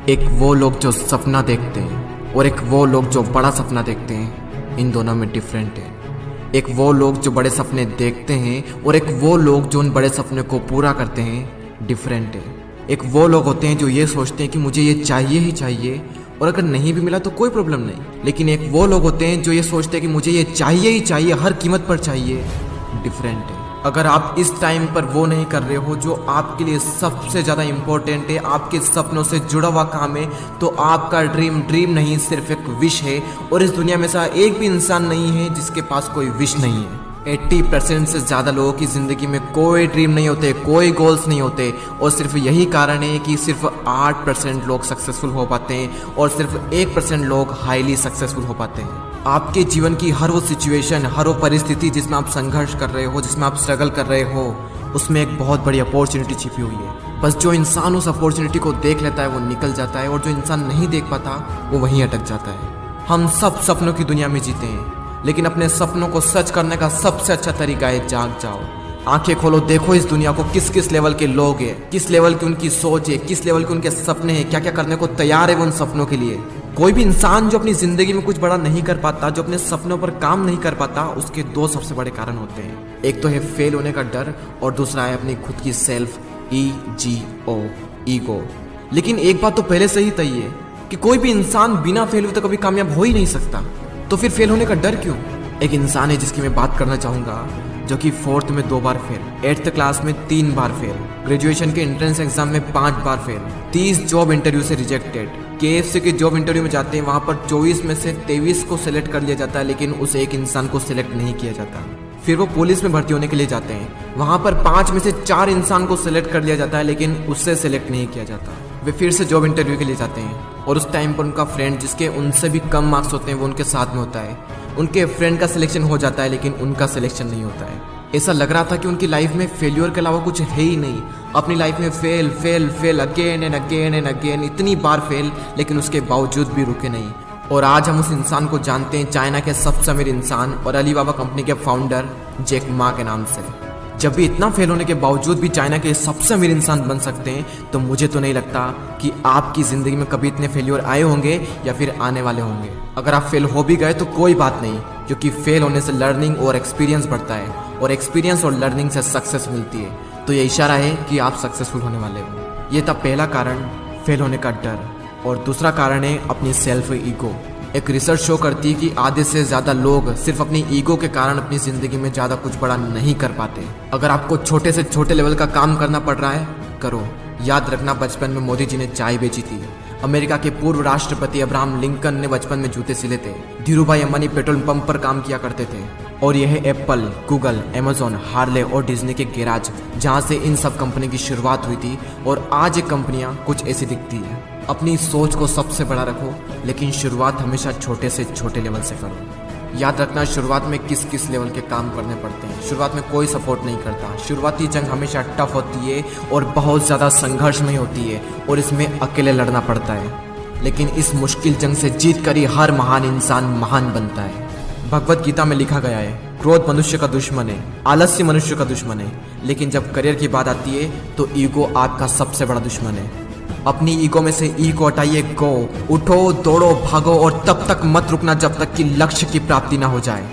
एक वो लोग जो सपना देखते हैं और एक वो लोग जो बड़ा सपना देखते हैं, इन दोनों में डिफरेंट है। एक वो लोग जो बड़े सपने देखते हैं और एक वो लोग जो उन बड़े सपने को पूरा करते हैं, डिफरेंट है। एक वो लोग होते हैं जो ये सोचते हैं कि मुझे ये चाहिए ही चाहिए और अगर नहीं भी मिला तो कोई प्रॉब्लम नहीं, लेकिन एक वो लोग होते हैं जो ये सोचते हैं कि मुझे ये चाहिए ही चाहिए, हर कीमत पर चाहिए, डिफरेंट है। अगर आप इस टाइम पर वो नहीं कर रहे हो जो आपके लिए सबसे ज़्यादा इम्पोर्टेंट है, आपके सपनों से जुड़ा हुआ काम है, तो आपका ड्रीम नहीं सिर्फ एक विश है। और इस दुनिया में ऐसा एक भी इंसान नहीं है जिसके पास कोई विश नहीं है। 80% से ज़्यादा लोगों की ज़िंदगी में कोई ड्रीम नहीं होते, कोई गोल्स नहीं होते, और सिर्फ यही कारण है कि सिर्फ 8% लोग सक्सेसफुल हो पाते हैं और सिर्फ 1% लोग हाईली सक्सेसफुल हो पाते हैं। आपके जीवन की हर वो सिचुएशन, हर वो परिस्थिति जिसमें आप संघर्ष कर रहे हो, जिसमें आप स्ट्रगल कर रहे हो, उसमें एक बहुत बड़ी अपॉर्चुनिटी छिपी हुई है। बस जो इंसान उस अपॉर्चुनिटी को देख लेता है वो निकल जाता है, और जो इंसान नहीं देख पाता वो वहीं अटक जाता है। हम सब सपनों की दुनिया में जीते हैं, लेकिन अपने सपनों को सच करने का सबसे अच्छा तरीका है जाग जाओ। आंखें खोलो, देखो इस दुनिया को किस किस लेवल के लोग हैं, किस लेवल की उनकी सोच है, किस लेवल के उनके सपने हैं, क्या क्या करने को तैयार है वो उन सपनों के लिए। कोई भी इंसान जो अपनी जिंदगी में कुछ बड़ा नहीं कर पाता, जो अपने सपनों पर काम नहीं कर पाता, उसके दो सबसे बड़े कारण होते हैं। एक तो है फेल होने का डर और दूसरा है अपनी खुद की सेल्फ ईगो। लेकिन एक बात तो पहले से ही तय है कि कोई भी इंसान बिना फेल हुए तो कभी कामयाब हो ही नहीं सकता, तो फिर फेल होने का डर क्यों? एक इंसान है जिसकी मैं बात करना चाहूँगा, जो कि 4th में 2 बार फेल, 8th क्लास में 3 बार फेल, ग्रेजुएशन के एंट्रेंस एग्जाम में 5 बार फेल, 30 जॉब इंटरव्यू से रिजेक्टेड। KFC के जॉब इंटरव्यू में जाते हैं, वहाँ पर 24 में से 23 को सिलेक्ट कर लिया जाता है, लेकिन उस एक इंसान को सिलेक्ट नहीं किया जाता। फिर वो पुलिस में भर्ती होने के लिए जाते हैं, वहाँ पर 5 में से 4 इंसान को सिलेक्ट कर लिया जाता है, लेकिन उससे सिलेक्ट नहीं किया जाता। वे फिर से जॉब इंटरव्यू के लिए जाते हैं, और उस टाइम पर उनका फ्रेंड जिसके उनसे भी कम मार्क्स होते हैं वो उनके साथ में होता है। उनके फ्रेंड का सिलेक्शन हो जाता है, लेकिन उनका सिलेक्शन नहीं होता है। ऐसा लग रहा था कि उनकी लाइफ में फेल्योर के अलावा कुछ है ही नहीं। अपनी लाइफ में fail fail fail again and again and again, इतनी बार फेल, लेकिन उसके बावजूद भी रुके नहीं। और आज हम उस इंसान को जानते हैं, चाइना के सबसे अमीर इंसान और अलीबाबा कंपनी के फाउंडर जैक मा के नाम से। जब भी इतना फेल होने के बावजूद भी चाइना के सबसे अमीर इंसान बन सकते हैं, तो मुझे तो नहीं लगता कि आपकी ज़िंदगी में कभी इतने फेल्योर आए होंगे या फिर आने वाले होंगे। अगर आप फेल हो भी गए तो कोई बात नहीं, क्योंकि फेल होने से लर्निंग और एक्सपीरियंस बढ़ता है, और एक्सपीरियंस और लर्निंग से सक्सेस मिलती है। तो ये इशारा है कि आप सक्सेसफुल होने वाले हो। ये था पहला कारण, फेल होने का डर। और दूसरा कारण है अपनी सेल्फ ईगो। एक रिसर्च शो करती है कि आधे से ज़्यादा लोग सिर्फ अपनी ईगो के कारण अपनी ज़िंदगी में ज़्यादा कुछ बड़ा नहीं कर पाते। अगर आपको छोटे से छोटे लेवल का काम करना पड़ रहा है, करो। याद रखना, बचपन में मोदी जी ने चाय बेची थी, अमेरिका के पूर्व राष्ट्रपति अब्राहम लिंकन ने बचपन में जूते सिले थे, धीरूभाई अंबानी पेट्रोल पंप पर काम किया करते थे, और यह एप्पल, गूगल, अमेजोन, हार्ले और डिज्नी के गैराज, जहां से इन सब कंपनी की शुरुआत हुई थी। और आज ये कंपनियां कुछ ऐसी दिखती है। अपनी सोच को सबसे बड़ा रखो, लेकिन शुरुआत हमेशा छोटे से छोटे लेवल से करो। याद रखना, शुरुआत में किस किस लेवल के काम करने पड़ते हैं। शुरुआत में कोई सपोर्ट नहीं करता। शुरुआती जंग हमेशा टफ होती है और बहुत ज़्यादा संघर्ष में होती है, और इसमें अकेले लड़ना पड़ता है। लेकिन इस मुश्किल जंग से जीत कर ही हर महान इंसान महान बनता है। भगवत गीता में लिखा गया है, क्रोध मनुष्य का दुश्मन है, आलस्य मनुष्य का दुश्मन है, लेकिन जब करियर की बात आती है तो ईगो आपका सबसे बड़ा दुश्मन है। अपनी ईगो में से ई को हटाइए, गो, उठो, दौड़ो, भागो, और तब तक मत रुकना जब तक कि लक्ष्य की प्राप्ति ना हो जाए।